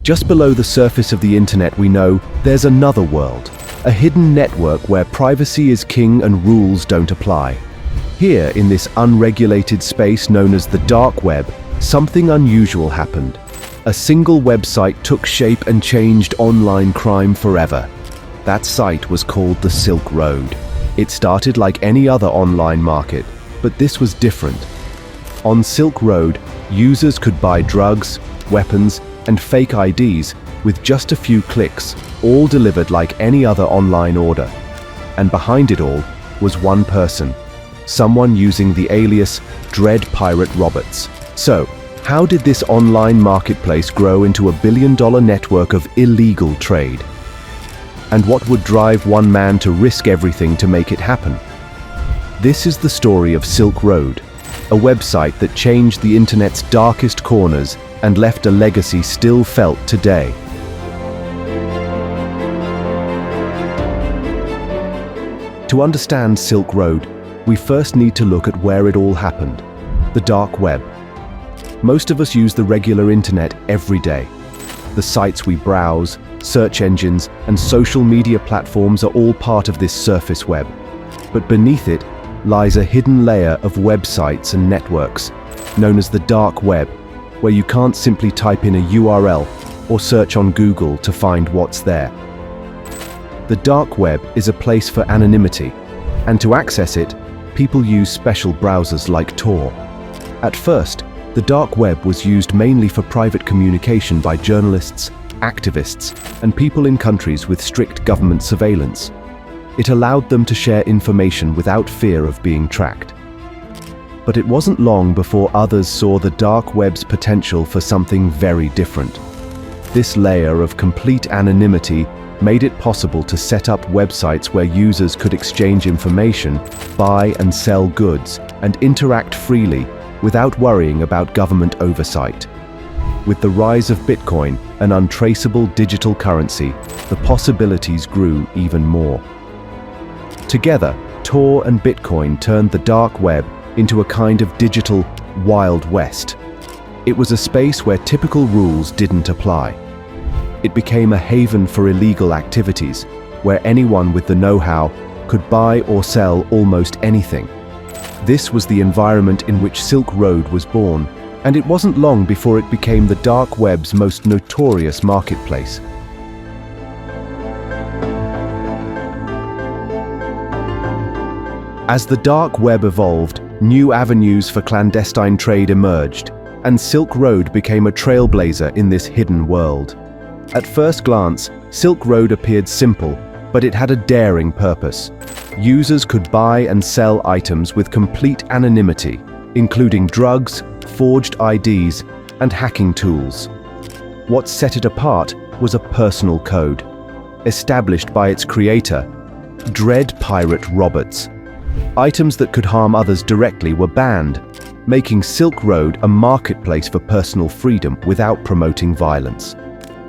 Just below the surface of the internet, we know there's another world, a hidden network where privacy is king and rules don't apply. Here, in this unregulated space known as the dark web, something unusual happened. A single website took shape and changed online crime forever. That site was called the Silk Road. It started like any other online market, but this was different. On Silk Road, users could buy drugs, weapons, and fake IDs with just a few clicks, all delivered like any other online order. And behind it all was one person, someone using the alias Dread Pirate Roberts. So, how did this online marketplace grow into a billion-dollar network of illegal trade? And what would drive one man to risk everything to make it happen? This is the story of Silk Road, a website that changed the internet's darkest corners and left a legacy still felt today. To understand Silk Road, we first need to look at where it all happened, the dark web. Most of us use the regular internet every day. The sites we browse, search engines, and social media platforms are all part of this surface web. But beneath it lies a hidden layer of websites and networks, known as the dark web, where you can't simply type in a URL or search on Google to find what's there. The dark web is a place for anonymity, and to access it, people use special browsers like Tor. At first, the dark web was used mainly for private communication by journalists, activists, and people in countries with strict government surveillance. It allowed them to share information without fear of being tracked. But it wasn't long before others saw the dark web's potential for something very different. This layer of complete anonymity made it possible to set up websites where users could exchange information, buy and sell goods, and interact freely without worrying about government oversight. With the rise of Bitcoin, an untraceable digital currency, the possibilities grew even more. Together, Tor and Bitcoin turned the dark web into a kind of digital Wild West. It was a space where typical rules didn't apply. It became a haven for illegal activities, where anyone with the know-how could buy or sell almost anything. This was the environment in which Silk Road was born, and it wasn't long before it became the dark web's most notorious marketplace. As the dark web evolved, new avenues for clandestine trade emerged, and Silk Road became a trailblazer in this hidden world. At first glance, Silk Road appeared simple, but it had a daring purpose. Users could buy and sell items with complete anonymity, including drugs, forged IDs, and hacking tools. What set it apart was a personal code, established by its creator, Dread Pirate Roberts. Items that could harm others directly were banned, making Silk Road a marketplace for personal freedom without promoting violence.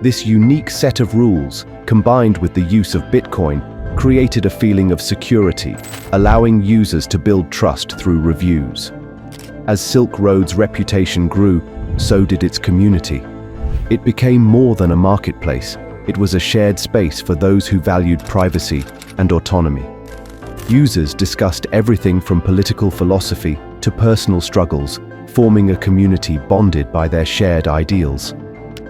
This unique set of rules, combined with the use of Bitcoin, created a feeling of security, allowing users to build trust through reviews. As Silk Road's reputation grew, so did its community. It became more than a marketplace. It was a shared space for those who valued privacy and autonomy. Users discussed everything from political philosophy to personal struggles, forming a community bonded by their shared ideals.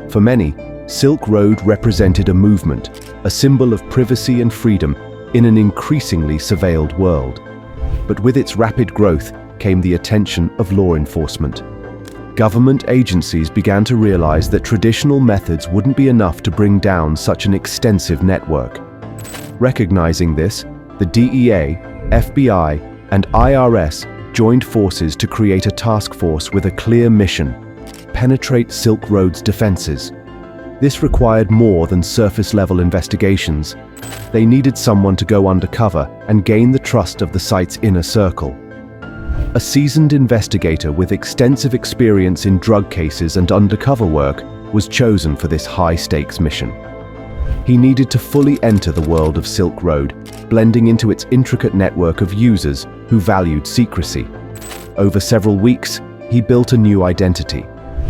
For many, Silk Road represented a movement, a symbol of privacy and freedom in an increasingly surveilled world. But with its rapid growth came the attention of law enforcement. Government agencies began to realize that traditional methods wouldn't be enough to bring down such an extensive network. Recognizing this, the DEA, FBI, and IRS joined forces to create a task force with a clear mission: penetrate Silk Road's defenses. This required more than surface-level investigations. They needed someone to go undercover and gain the trust of the site's inner circle. A seasoned investigator with extensive experience in drug cases and undercover work was chosen for this high-stakes mission. He needed to fully enter the world of Silk Road, blending into its intricate network of users who valued secrecy. Over several weeks, he built a new identity.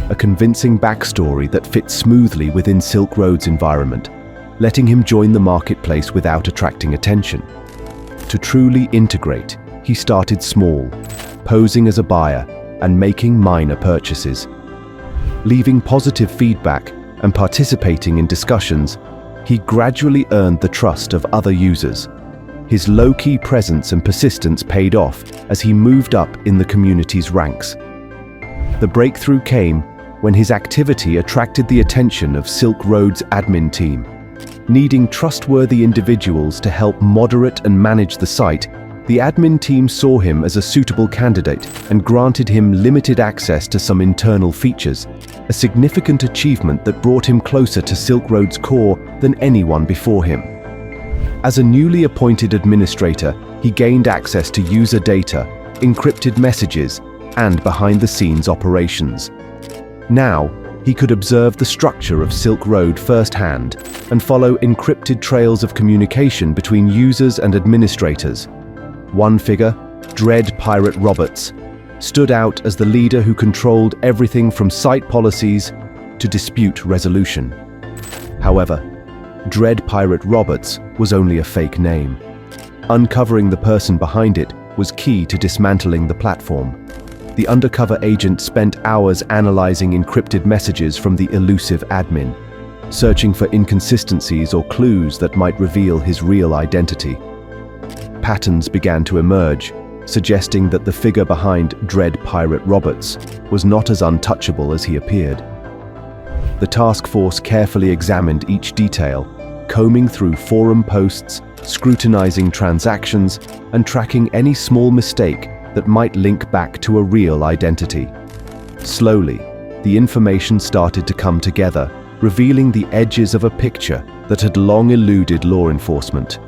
a convincing backstory that fits smoothly within Silk Road's environment, letting him join the marketplace without attracting attention. To truly integrate, he started small, posing as a buyer and making minor purchases. Leaving positive feedback and participating in discussions, he gradually earned the trust of other users. His low-key presence and persistence paid off as he moved up in the community's ranks. The breakthrough came when his activity attracted the attention of Silk Road's admin team. Needing trustworthy individuals to help moderate and manage the site, the admin team saw him as a suitable candidate and granted him limited access to some internal features, a significant achievement that brought him closer to Silk Road's core than anyone before him. As a newly appointed administrator, he gained access to user data, encrypted messages, and behind-the-scenes operations. Now, he could observe the structure of Silk Road firsthand and follow encrypted trails of communication between users and administrators. One figure, Dread Pirate Roberts, stood out as the leader who controlled everything from site policies to dispute resolution. However, Dread Pirate Roberts was only a fake name. Uncovering the person behind it was key to dismantling the platform. The undercover agent spent hours analyzing encrypted messages from the elusive admin, searching for inconsistencies or clues that might reveal his real identity. Patterns began to emerge, suggesting that the figure behind Dread Pirate Roberts was not as untouchable as he appeared. The task force carefully examined each detail, combing through forum posts, scrutinizing transactions, and tracking any small mistake that might link back to a real identity. Slowly, the information started to come together, revealing the edges of a picture that had long eluded law enforcement.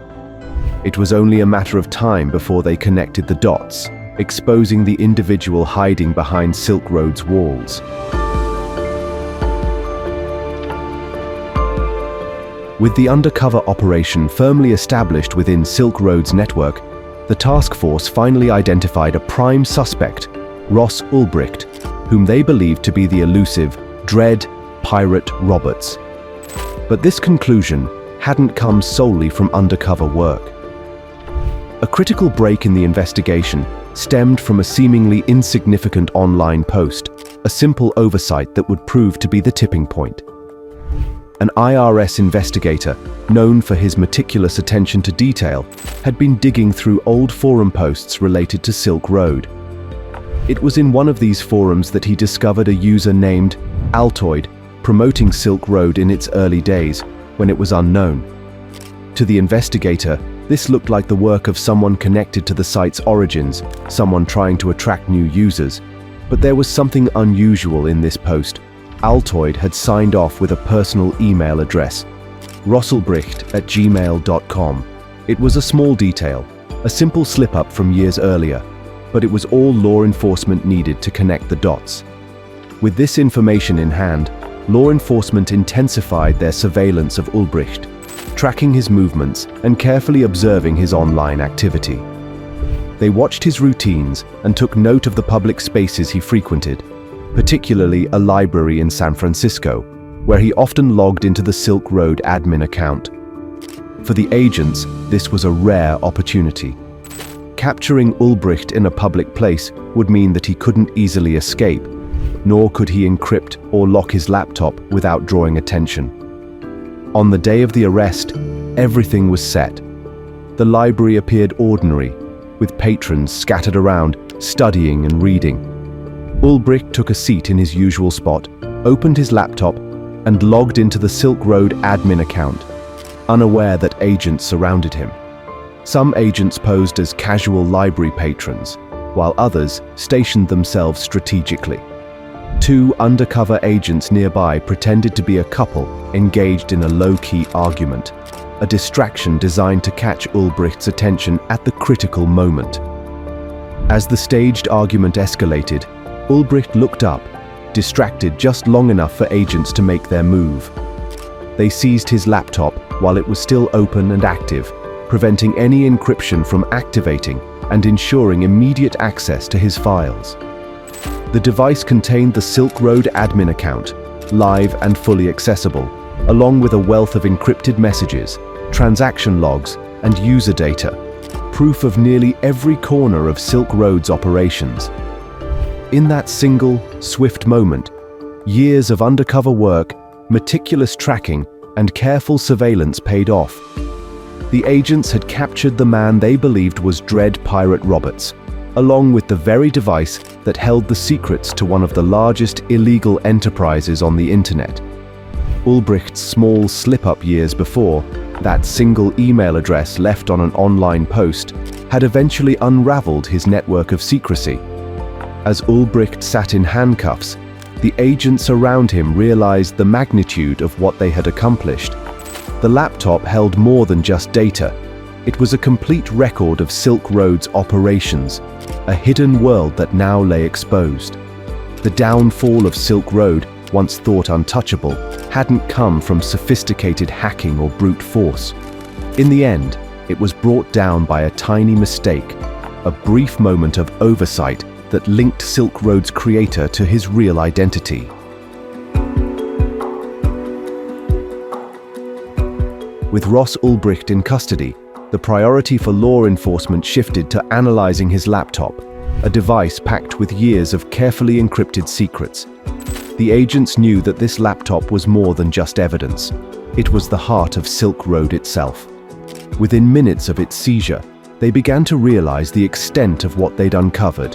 It was only a matter of time before they connected the dots, exposing the individual hiding behind Silk Road's walls. With the undercover operation firmly established within Silk Road's network, the task force finally identified a prime suspect, Ross Ulbricht, whom they believed to be the elusive Dread Pirate Roberts. But this conclusion hadn't come solely from undercover work. A critical break in the investigation stemmed from a seemingly insignificant online post, a simple oversight that would prove to be the tipping point. An IRS investigator, known for his meticulous attention to detail, had been digging through old forum posts related to Silk Road. It was in one of these forums that he discovered a user named Altoid promoting Silk Road in its early days, when it was unknown. To the investigator, this looked like the work of someone connected to the site's origins, someone trying to attract new users. But there was something unusual in this post. Altoid had signed off with a personal email address, rosselbricht@gmail.com. It was a small detail, a simple slip-up from years earlier, but it was all law enforcement needed to connect the dots. With this information in hand, law enforcement intensified their surveillance of Ulbricht, tracking his movements and carefully observing his online activity. They watched his routines and took note of the public spaces he frequented, particularly a library in San Francisco, where he often logged into the Silk Road admin account. For the agents, this was a rare opportunity. Capturing Ulbricht in a public place would mean that he couldn't easily escape, nor could he encrypt or lock his laptop without drawing attention. On the day of the arrest, everything was set. The library appeared ordinary, with patrons scattered around, studying and reading. Ulbricht took a seat in his usual spot, opened his laptop, and logged into the Silk Road admin account, unaware that agents surrounded him. Some agents posed as casual library patrons, while others stationed themselves strategically. Two undercover agents nearby pretended to be a couple engaged in a low-key argument, a distraction designed to catch Ulbricht's attention at the critical moment. As the staged argument escalated, Ulbricht looked up, distracted just long enough for agents to make their move. They seized his laptop while it was still open and active, preventing any encryption from activating and ensuring immediate access to his files. The device contained the Silk Road admin account, live and fully accessible, along with a wealth of encrypted messages, transaction logs, and user data, proof of nearly every corner of Silk Road's operations. In that single, swift moment, years of undercover work, meticulous tracking, and careful surveillance paid off. The agents had captured the man they believed was Dread Pirate Roberts, along with the very device that held the secrets to one of the largest illegal enterprises on the internet. Ulbricht's small slip-up years before, that single email address left on an online post, had eventually unraveled his network of secrecy. As Ulbricht sat in handcuffs, the agents around him realized the magnitude of what they had accomplished. The laptop held more than just data. It was a complete record of Silk Road's operations, a hidden world that now lay exposed. The downfall of Silk Road, once thought untouchable, hadn't come from sophisticated hacking or brute force. In the end, it was brought down by a tiny mistake, a brief moment of oversight that linked Silk Road's creator to his real identity. With Ross Ulbricht in custody, the priority for law enforcement shifted to analyzing his laptop, a device packed with years of carefully encrypted secrets. The agents knew that this laptop was more than just evidence. It was the heart of Silk Road itself. Within minutes of its seizure, they began to realize the extent of what they'd uncovered: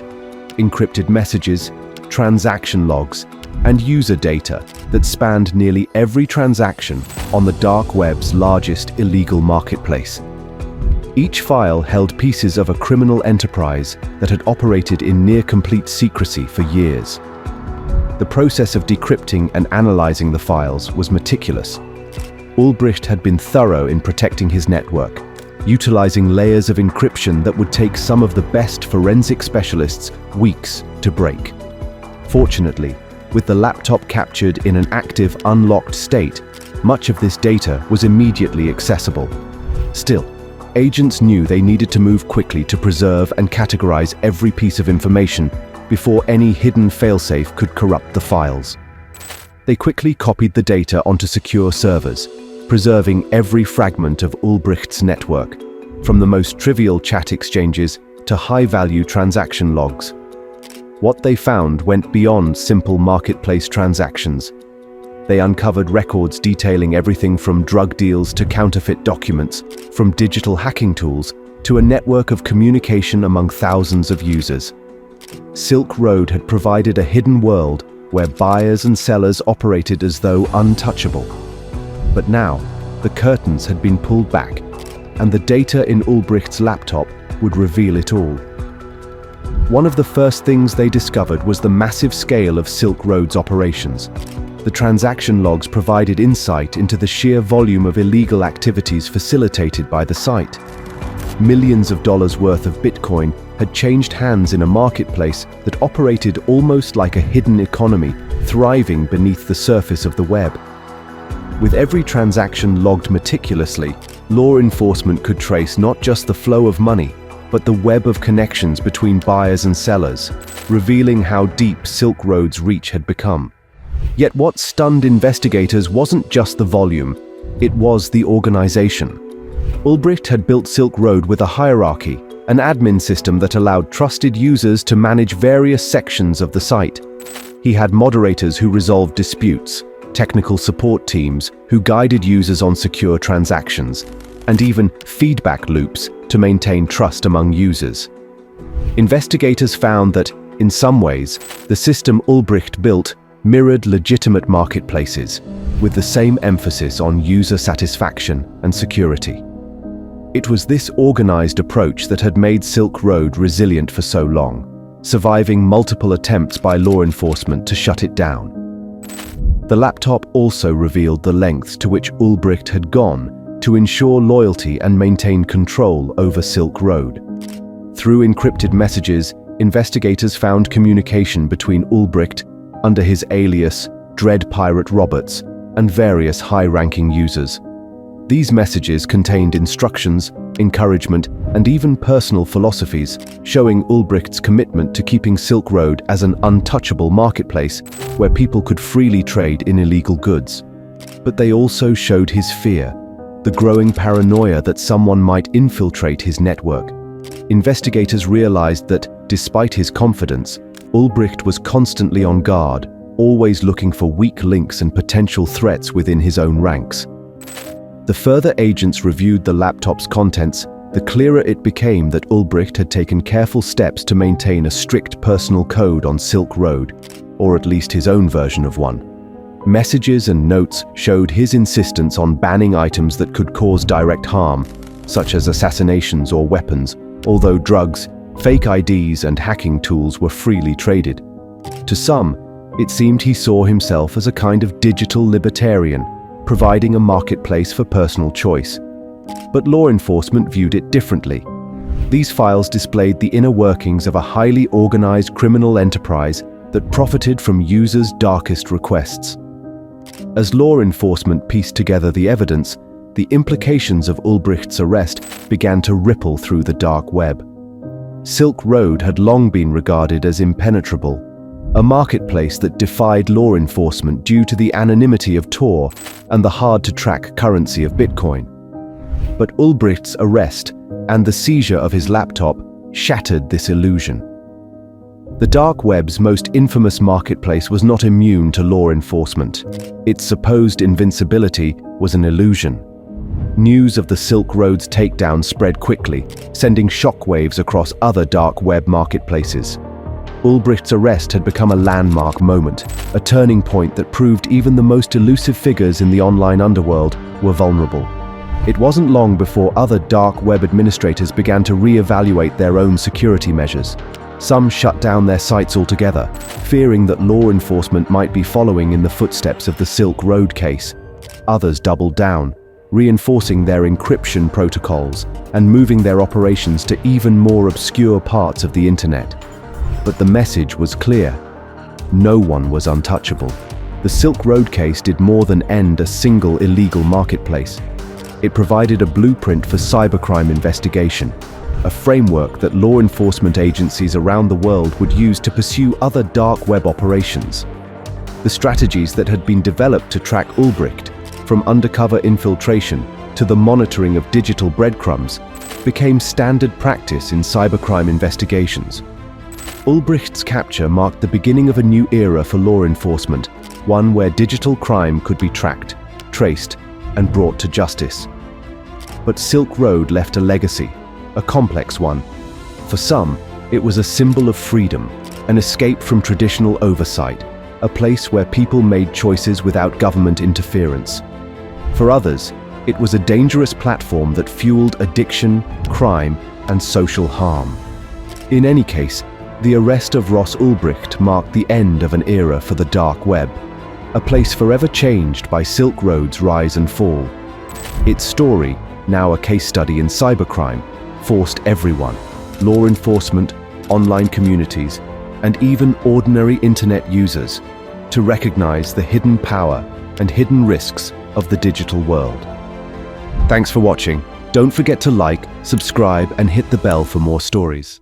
encrypted messages, transaction logs, and user data that spanned nearly every transaction on the dark web's largest illegal marketplace. Each file held pieces of a criminal enterprise that had operated in near-complete secrecy for years. The process of decrypting and analyzing the files was meticulous. Ulbricht had been thorough in protecting his network, utilizing layers of encryption that would take some of the best forensic specialists weeks to break. Fortunately, with the laptop captured in an active, unlocked state, much of this data was immediately accessible. Still, agents knew they needed to move quickly to preserve and categorize every piece of information before any hidden failsafe could corrupt the files. They quickly copied the data onto secure servers, preserving every fragment of Ulbricht's network, from the most trivial chat exchanges to high-value transaction logs. What they found went beyond simple marketplace transactions. They uncovered records detailing everything from drug deals to counterfeit documents, from digital hacking tools to a network of communication among thousands of users. Silk Road had provided a hidden world where buyers and sellers operated as though untouchable. But now, the curtains had been pulled back, and the data in Ulbricht's laptop would reveal it all. One of the first things they discovered was the massive scale of Silk Road's operations. The transaction logs provided insight into the sheer volume of illegal activities facilitated by the site. Millions of dollars worth of Bitcoin had changed hands in a marketplace that operated almost like a hidden economy, thriving beneath the surface of the web. With every transaction logged meticulously, law enforcement could trace not just the flow of money, but the web of connections between buyers and sellers, revealing how deep Silk Road's reach had become. Yet what stunned investigators wasn't just the volume, it was the organization. Ulbricht had built Silk Road with a hierarchy, an admin system that allowed trusted users to manage various sections of the site. He had moderators who resolved disputes, technical support teams who guided users on secure transactions, and even feedback loops to maintain trust among users. Investigators found that, in some ways, the system Ulbricht built mirrored legitimate marketplaces, with the same emphasis on user satisfaction and security. It was this organized approach that had made Silk Road resilient for so long, surviving multiple attempts by law enforcement to shut it down. The laptop also revealed the lengths to which Ulbricht had gone to ensure loyalty and maintain control over Silk Road. Through encrypted messages, investigators found communication between Ulbricht, under his alias Dread Pirate Roberts, and various high-ranking users. These messages contained instructions, encouragement, and even personal philosophies, showing Ulbricht's commitment to keeping Silk Road as an untouchable marketplace where people could freely trade in illegal goods. But they also showed his fear, the growing paranoia that someone might infiltrate his network. Investigators realized that, despite his confidence, Ulbricht was constantly on guard, always looking for weak links and potential threats within his own ranks. The further agents reviewed the laptop's contents, the clearer it became that Ulbricht had taken careful steps to maintain a strict personal code on Silk Road, or at least his own version of one. Messages and notes showed his insistence on banning items that could cause direct harm, such as assassinations or weapons, although drugs, fake IDs, and hacking tools were freely traded. To some, it seemed he saw himself as a kind of digital libertarian, providing a marketplace for personal choice. But law enforcement viewed it differently. These files displayed the inner workings of a highly organized criminal enterprise that profited from users' darkest requests. As law enforcement pieced together the evidence, the implications of Ulbricht's arrest began to ripple through the dark web. Silk Road had long been regarded as impenetrable, a marketplace that defied law enforcement due to the anonymity of Tor and the hard-to-track currency of Bitcoin. But Ulbricht's arrest and the seizure of his laptop shattered this illusion. The dark web's most infamous marketplace was not immune to law enforcement. Its supposed invincibility was an illusion. News of the Silk Road's takedown spread quickly, sending shockwaves across other dark web marketplaces. Ulbricht's arrest had become a landmark moment, a turning point that proved even the most elusive figures in the online underworld were vulnerable. It wasn't long before other dark web administrators began to re-evaluate their own security measures. Some shut down their sites altogether, fearing that law enforcement might be following in the footsteps of the Silk Road case. Others doubled down, reinforcing their encryption protocols and moving their operations to even more obscure parts of the internet. But the message was clear. No one was untouchable. The Silk Road case did more than end a single illegal marketplace. It provided a blueprint for cybercrime investigation, a framework that law enforcement agencies around the world would use to pursue other dark web operations. The strategies that had been developed to track Ulbricht, from undercover infiltration to the monitoring of digital breadcrumbs, became standard practice in cybercrime investigations. Ulbricht's capture marked the beginning of a new era for law enforcement, one where digital crime could be tracked, traced, and brought to justice. But Silk Road left a legacy, a complex one. For some, it was a symbol of freedom, an escape from traditional oversight, a place where people made choices without government interference. For others, it was a dangerous platform that fueled addiction, crime, and social harm. In any case, the arrest of Ross Ulbricht marked the end of an era for the dark web, a place forever changed by Silk Road's rise and fall. Its story, now a case study in cybercrime, forced everyone, law enforcement, online communities, and even ordinary internet users, to recognize the hidden power and hidden risks of the digital world. Thanks for watching. Don't forget to like, subscribe, and hit the bell for more stories.